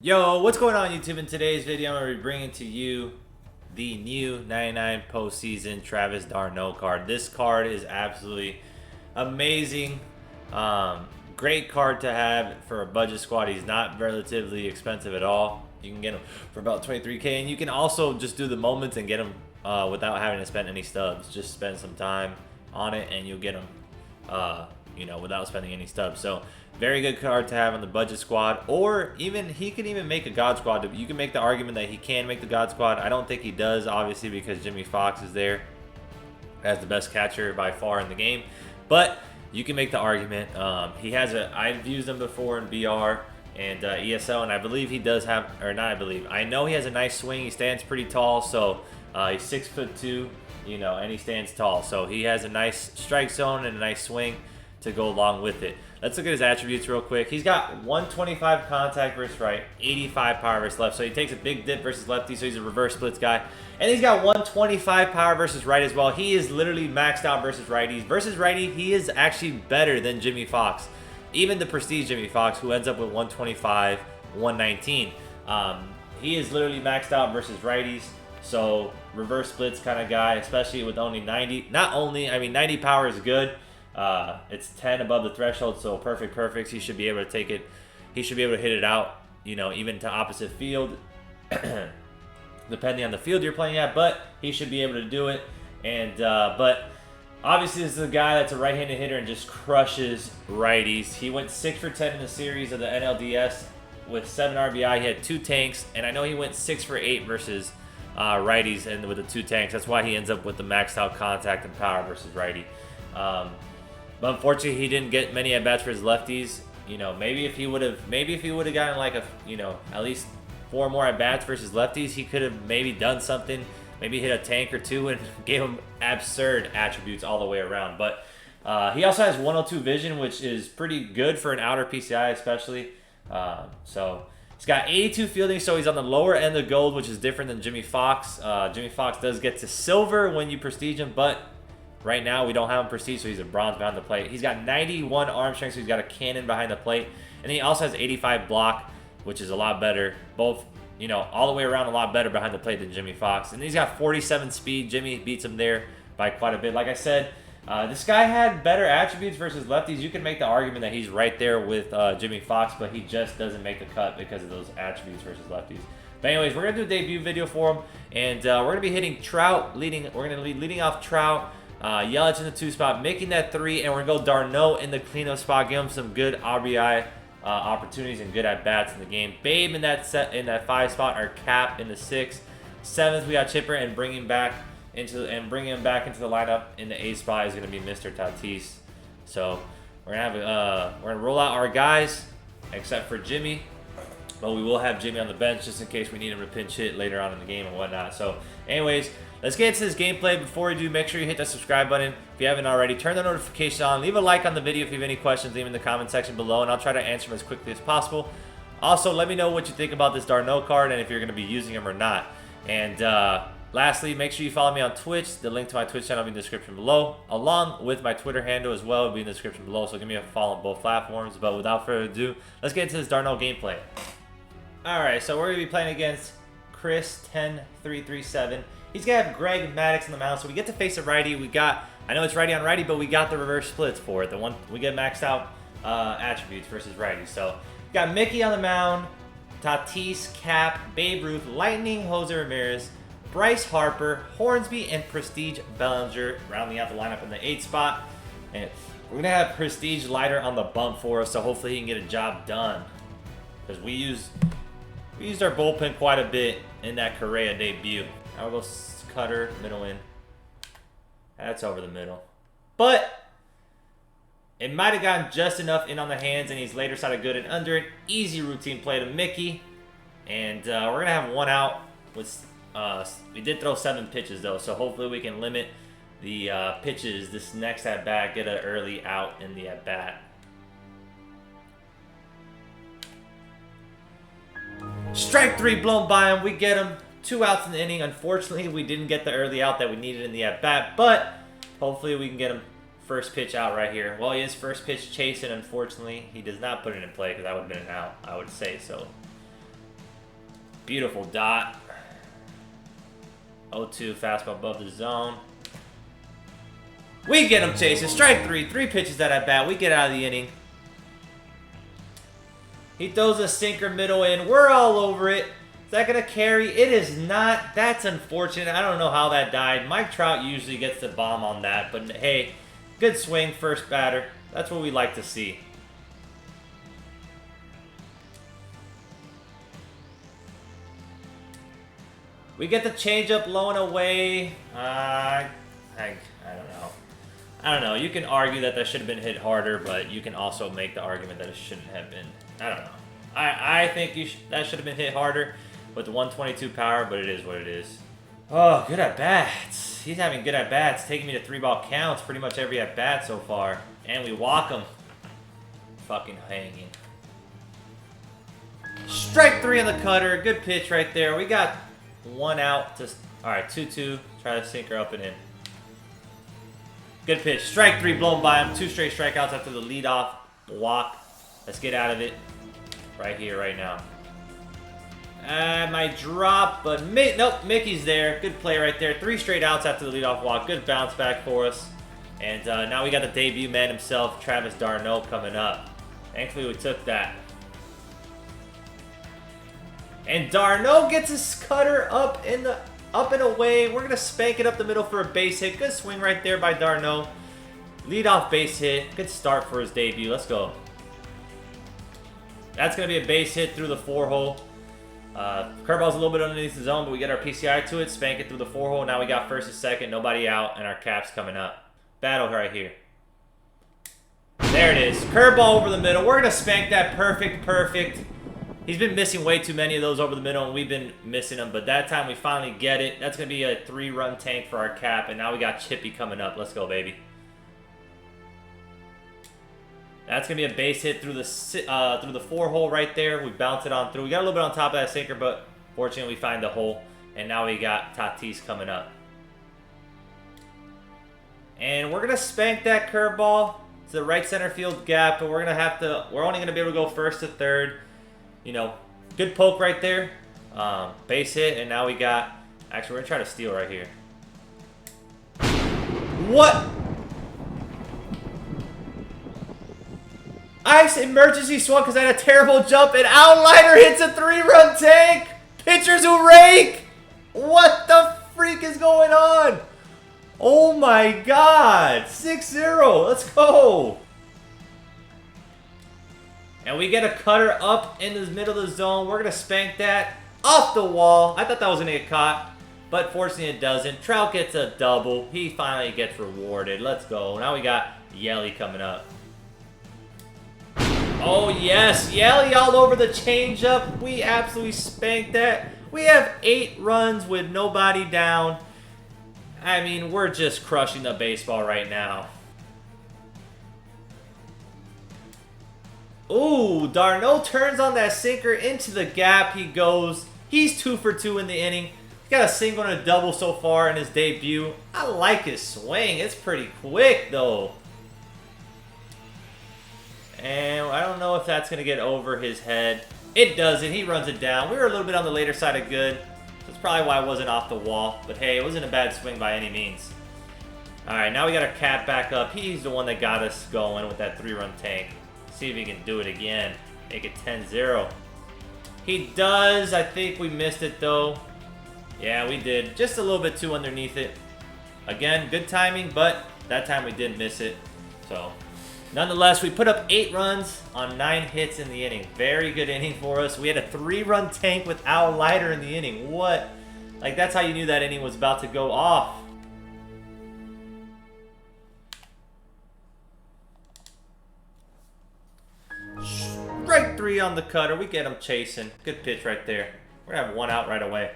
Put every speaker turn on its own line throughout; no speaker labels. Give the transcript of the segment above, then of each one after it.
Yo, what's going on YouTube? In today's video, I'm going to be bringing to you the new 99 postseason Travis d'Arnaud card. This card is absolutely amazing. Great card to have for a budget squad. He's not relatively expensive at all. You can get him for about 23K, and you can also just do the moments and get him without having to spend any stubs. Just spend some time on it, and you'll get him, without spending any stubs. So very good card to have on the budget squad, or even he can even make a God squad. You can make the argument that he can make the God squad. I don't think he does, obviously, because Jimmie Foxx is there as the best catcher by far in the game. But you can make the argument. I've used him before in BR and ESL, and I believe he does have, or not I believe, I know he has a nice swing. He stands pretty tall, so he's 6'2", and he stands tall. So he has a nice strike zone and a nice swing to go along with it. Let's look at his attributes real quick. He's got 125 contact versus right, 85 power versus left. So he takes a big dip versus lefty, so he's a reverse splits guy. And he's got 125 power versus right as well. He is literally maxed out versus righties. Versus righty, he is actually better than Jimmie Foxx. Even the prestige Jimmie Foxx, who ends up with 125, 119. He is literally maxed out versus righties. So reverse splits kind of guy, especially with only 90. 90 power is good. It's 10 above the threshold, so perfect. He should be able to take it. He should be able to hit it out, even to opposite field, depending on the field you're playing at. But he should be able to do it. And but obviously, this is a guy that's a right-handed hitter and just crushes righties. He went 6 for 10 in the series of the NLDS with 7 RBI. He had 2 tanks, and I know he went 6 for 8 versus righties and with the 2 tanks. That's why he ends up with the maxed out contact and power versus righty. But unfortunately, he didn't get many at bats for his lefties. Maybe if he would have gotten like at least 4 more at bats versus lefties, he could have maybe done something. Maybe hit a tank or 2 and gave him absurd attributes all the way around. But he also has 102 vision, which is pretty good for an outer PCI, especially. So he's got 82 fielding, so he's on the lower end of gold, which is different than Jimmie Foxx. Jimmie Foxx does get to silver when you prestige him, but right now, we don't have him prestige, so he's a bronze behind the plate. He's got 91 arm strength, so he's got a cannon behind the plate. And he also has 85 block, which is a lot better. Both, all the way around a lot better behind the plate than Jimmie Foxx. And he's got 47 speed. Jimmie beats him there by quite a bit. Like I said, this guy had better attributes versus lefties. You can make the argument that he's right there with Jimmie Foxx, but he just doesn't make the cut because of those attributes versus lefties. But anyways, we're going to do a debut video for him. And we're going to be hitting Trout. We're going to be leading off Trout. Yelich in the 2 spot, making that 3, and we're going to go d'Arnaud in the cleanup spot, give him some good RBI opportunities and good at-bats in the game. Babe in that 5 spot, or Cap in the 6. 7th, we got Chipper, and bringing him back into the lineup in the 8 spot is going to be Mr. Tatis. So we're gonna roll out our guys, except for Jimmie. But we will have Jimmie on the bench just in case we need him to pinch hit later on in the game and whatnot. So anyways, let's get into this gameplay. Before we do, make sure you hit that subscribe button if you haven't already. Turn the notification on. Leave a like on the video if you have any questions. Leave them in the comment section below, and I'll try to answer them as quickly as possible. Also, let me know what you think about this d'Arnaud card and if you're going to be using him or not. And lastly, make sure you follow me on Twitch. The link to my Twitch channel will be in the description below, along with my Twitter handle as well will be in the description below. So give me a follow on both platforms. But without further ado, let's get into this d'Arnaud gameplay. Alright, so we're going to be playing against Chris 10337. He's going to have Greg Maddux on the mound, so we get to face a righty. I know it's righty on righty, but we got the reverse splits for it. We get maxed out attributes versus righty. So we got Mickey on the mound, Tatis, Cap, Babe Ruth, Lightning, Jose Ramirez, Bryce Harper, Hornsby, and Prestige Bellinger rounding out the lineup in the 8 spot. And we're going to have Prestige Lighter on the bump for us, so hopefully he can get a job done. Because we used our bullpen quite a bit in that Correa debut. I'll go cutter, middle in. That's over the middle. But it might have gotten just enough in on the hands, and he's later sided good and under it. Easy routine play to Mickey. And we're going to have 1 out. We did throw 7 pitches, though, so hopefully we can limit the pitches this next at-bat, get an early out in the at-bat. Strike 3 blown by him. We get him. 2 outs in the inning. Unfortunately, we didn't get the early out that we needed in the at-bat, but hopefully we can get him first pitch out right here. Well, he is first pitch chasing. Unfortunately, he does not put it in play because that would have been an out, I would say. So beautiful dot. 0-2 fastball above the zone. We get him chasing. Strike three. 3 pitches at bat. We get out of the inning. He throws a sinker middle in. We're all over it. Is that going to carry? It is not. That's unfortunate. I don't know how that died. Mike Trout usually gets the bomb on that. But hey, good swing, first batter. That's what we like to see. We get the changeup low and away. I don't know. I don't know. You can argue that should have been hit harder, but you can also make the argument that it shouldn't have been. I don't know. I think that should have been hit harder with the 122 power, but it is what it is. Oh, good at bats. He's having good at bats, taking me to 3-ball counts pretty much every at bat so far, and we walk him. Fucking hanging. Strike 3 on the cutter. Good pitch right there. We got 1 out. All right, 2-2. Try to sinker up and in. Good pitch. Strike 3 blown by him. 2 straight strikeouts after the leadoff walk. Let's get out of it right here, right now. Might drop, but nope, Mickey's there. Good play right there. 3 straight outs after the leadoff walk. Good bounce back for us. And now we got the debut man himself, Travis d'Arnaud, coming up. Thankfully, we took that. And d'Arnaud gets his cutter up and away. We're gonna spank it up the middle for a base hit. Good swing right there by d'Arnaud. Leadoff base hit. Good start for his debut. Let's go. That's gonna be a base hit through the 4-hole. Curveball's a little bit underneath the zone, but we get our PCI to it. Spank it through the 4-hole. Now we got first and second. Nobody out, and our cap's coming up. Battle right here. There it is. Curveball over the middle. We're gonna spank that. Perfect. He's been missing way too many of those over the middle, and we've been missing them. But that time we finally get it. That's going to be a 3-run tank for our cap, and now we got Chippy coming up. Let's go, baby. That's going to be a base hit through the 4-hole right there. We bounce it on through. We got a little bit on top of that sinker, but fortunately we find the hole. And now we got Tatis coming up. And we're going to spank that curveball to the right center field gap, but we're only going to be able to go first to third. You know, good poke right there. Base hit, and now we got... Actually, we're going to try to steal right here. What? Ice emergency swung because I had a terrible jump, and Outlier hits a 3-run tank! Pitchers who rake! What the freak is going on? Oh my god! 6-0. Let's go! And we get a cutter up in the middle of the zone. We're going to spank that off the wall. I thought that was going to get caught, but fortunately it doesn't. Trout gets a double. He finally gets rewarded. Let's go. Now we got Yelly coming up. Oh, yes. Yelly all over the changeup. We absolutely spanked that. We have 8 runs with nobody down. I mean, we're just crushing the baseball right now. Ooh, d'Arnaud turns on that sinker into the gap. He goes. He's 2 for 2 in the inning. He's got a single and a double so far in his debut. I like his swing. It's pretty quick, though. And I don't know if that's going to get over his head. It doesn't. He runs it down. We were a little bit on the later side of good. That's probably why it wasn't off the wall. But hey, it wasn't a bad swing by any means. Alright, now we got our cap back up. He's the one that got us going with that 3-run tank. See if he can do it again. Make it 10-0. He does. I think we missed it, though. Yeah, we did. Just a little bit too underneath it. Again, good timing, but that time we did miss it. So, nonetheless, we put up 8 runs on 9 hits in the inning. Very good inning for us. We had a 3-run tank with Al Leiter in the inning. What? Like, that's how you knew that inning was about to go off. Strike 3 on the cutter. We get him chasing. Good pitch right there. We're going to have 1 out right away.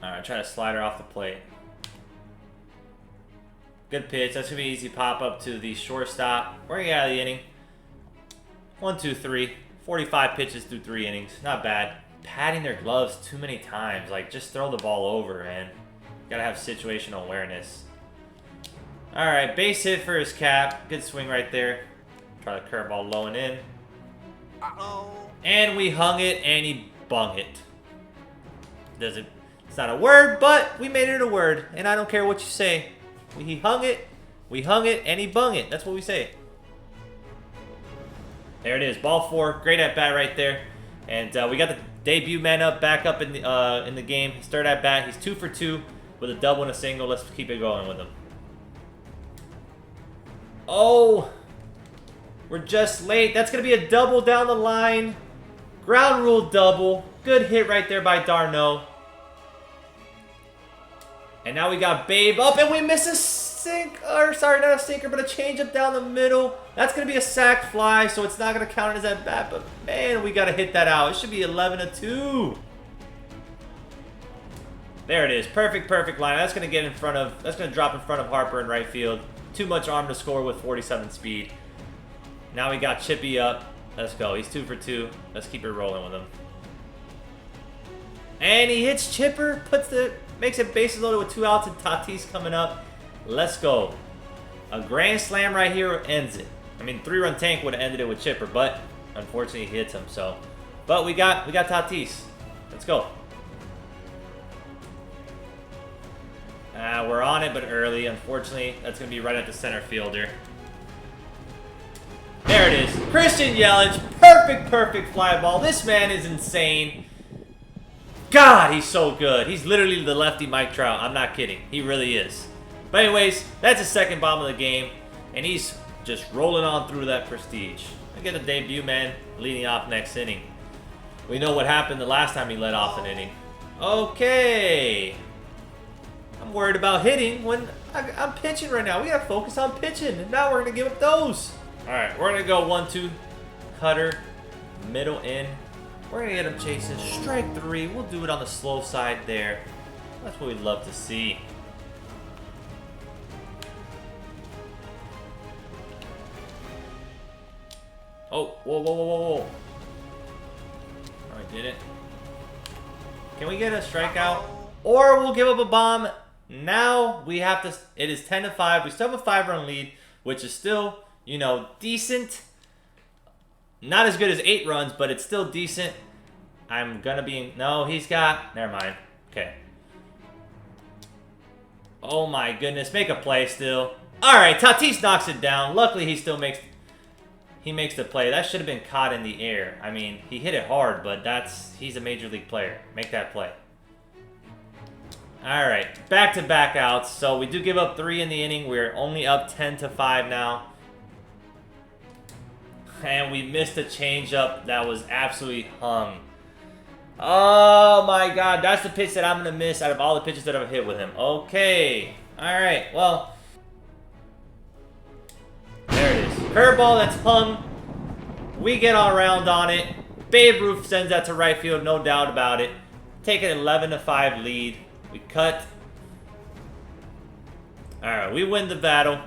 Alright, try to slide her off the plate. Good pitch. That's going to be easy pop up to the shortstop. We're going to get out of the inning. 1, 2, 3. 45 pitches through 3 innings. Not bad. Patting their gloves too many times. Like, just throw the ball over, man. Got to have situational awareness. Alright, base hit for his cap. Good swing right there. Try the curveball low and in. And we hung it, and he bung it. Doesn't. It's not a word, but we made it a word, and I don't care what you say. He hung it, and he bung it. That's what we say. There it is, ball 4. Great at bat right there, and we got the debut man back up in the game. His third at bat. He's 2 for 2 with a double and a single. Let's keep it going with him. Oh, we're just late. That's gonna be a double down the line. Ground rule double. Good hit right there by d'Arnaud. And now we got Babe up, and we miss a sink. Or sorry, not a sinker, but a changeup down the middle. That's gonna be a sac fly, so it's not gonna count as at bat. But man, we gotta hit that out. It should be 11-2. There it is. Perfect line. That's gonna get in front of. That's gonna drop in front of Harper in right field. Too much arm to score with 47 speed. Now we got Chippy up. Let's go. He's 2 for 2. Let's keep it rolling with him. And he hits Chipper. Makes it bases loaded with 2 outs and Tatis coming up. Let's go. A grand slam right here ends it. I mean, 3-run tank would have ended it with Chipper, but unfortunately he hits him. So, but we got Tatis. Let's go. We're on it, but early. Unfortunately, that's going to be right at the center fielder. There it is. Christian Yelich. Perfect fly ball. This man is insane. God, he's so good. He's literally the lefty Mike Trout. I'm not kidding. He really is. But anyways, that's his second bomb of the game. And he's just rolling on through that prestige. I get a debut man leading off next inning. We know what happened the last time he led off an inning. Okay. I'm worried about hitting when I'm pitching right now. We got to focus on pitching. And now we're going to give up those. All right, we're going to go 1-2. Cutter. Middle in. We're going to get him chasing. Strike 3. We'll do it on the slow side there. That's what we'd love to see. Oh, whoa. I did it. Can we get a strikeout? Or we'll give up a bomb. Now we have to, it is 10-5. We still have a 5-run lead, which is still, you know, decent. Not as good as 8 runs, but it's still decent. I'm going to be... No, he's got... Never mind. Okay. Oh, my goodness. Make a play still. All right, Tatis knocks it down. Luckily, he still makes... He makes the play. That should have been caught in the air. I mean, he hit it hard, but he's a major league player. Make that play. All right. Back-to-back outs. So we do give up 3 in the inning. We're only up 10-5 now. And we missed a changeup that was absolutely hung. Oh, my God. That's the pitch that I'm going to miss out of all the pitches that I've hit with him. Okay. All right. Well, there it is. Curveball that's hung. We get all around on it. Babe Ruth sends that to right field. No doubt about it. Take an 11-5 lead. We cut. All right. We win the battle.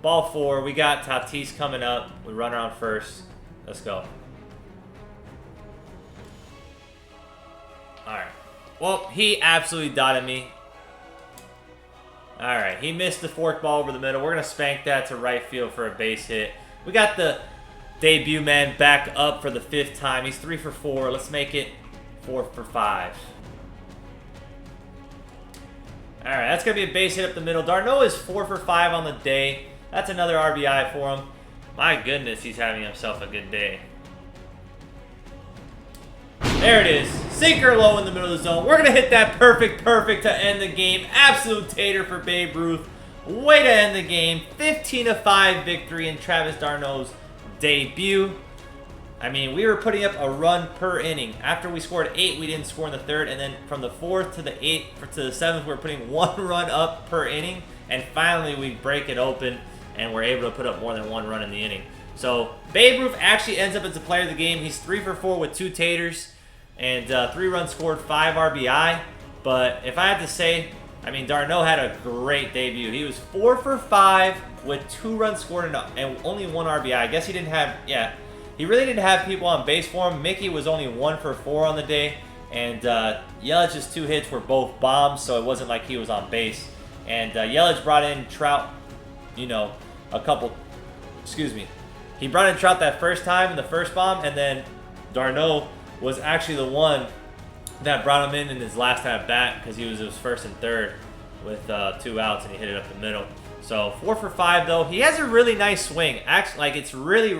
Ball 4. We got Tatis coming up. We run around first. Let's go. Alright. Well, he absolutely dotted me. Alright. He missed the fork ball over the middle. We're going to spank that to right field for a base hit. We got the debut man back up for the 5th time. He's 3 for 4. Let's make it 4 for 5. Alright. That's going to be a base hit up the middle. d'Arnaud is 4 for 5 on the day. That's another RBI for him. My goodness, he's having himself a good day. There it is. Sinker low in the middle of the zone. We're going to hit that perfect to end the game. Absolute tater for Babe Ruth. Way to end the game. 15-5 victory in Travis d'Arnaud's debut. I mean, we were putting up a run per inning. After we scored 8, we didn't score in the 3rd. And then from the 4th to the 8th to the 7th, we were putting 1 run up per inning. And finally, we break it open, and we're able to put up more than 1 run in the inning. So, Babe Ruth actually ends up as the player of the game. He's 3 for 4 with 2 taters, and 3 runs scored, 5 RBI. But if I had to say, I mean, d'Arnaud had a great debut. He was 4 for 5 with 2 runs scored and only 1 RBI. I guess he didn't have, he really didn't have people on base for him. Mickey was only 1 for 4 on the day, and Yelich's 2 hits were both bombs, so it wasn't like he was on base. And Yelich brought in Trout, you know, he brought in Trout that first time in the first bomb, and then d'Arnaud was actually the one that brought him in his last at bat because he was his first and third with 2 outs, and he hit it up the middle. So 4 for 5 though. He has a really nice swing. Actually, like it's really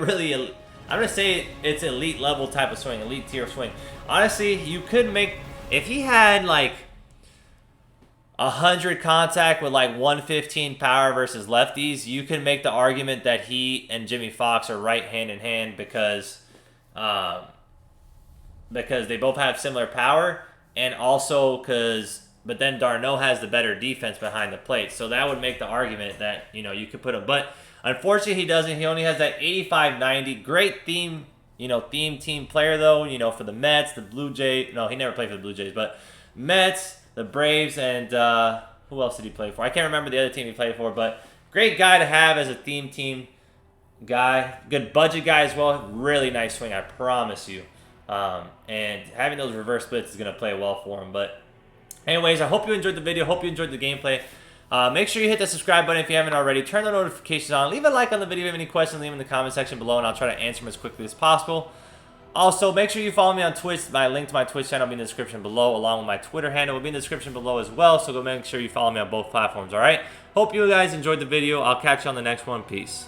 I'm gonna say it's elite level type of swing, elite tier swing. Honestly, you could make, if he had like 100 contact with like 115 power versus lefties, you can make the argument that he and Jimmie Foxx are right hand in hand because they both have similar power, and also but then d'Arnaud has the better defense behind the plate. So that would make the argument that, you know, you could put him. But unfortunately, he doesn't. He only has that 85-90. Great theme team player, though, you know, for the Mets, the Blue Jays. No, he never played for the Blue Jays, but Mets, the Braves, and who else did he play for? I can't remember the other team he played for, but great guy to have as a theme team guy. Good budget guy as well. Really nice swing, I promise you. And having those reverse splits is going to play well for him. But anyways, I hope you enjoyed the video. Hope you enjoyed the gameplay. Make sure you hit the subscribe button if you haven't already. Turn the notifications on. Leave a like on the video. If you have any questions, leave them in the comment section below, and I'll try to answer them as quickly as possible. Also, make sure you follow me on Twitch. My link to my Twitch channel will be in the description below, along with my Twitter handle will be in the description below as well. So go make sure you follow me on both platforms, all right? Hope you guys enjoyed the video. I'll catch you on the next one. Peace.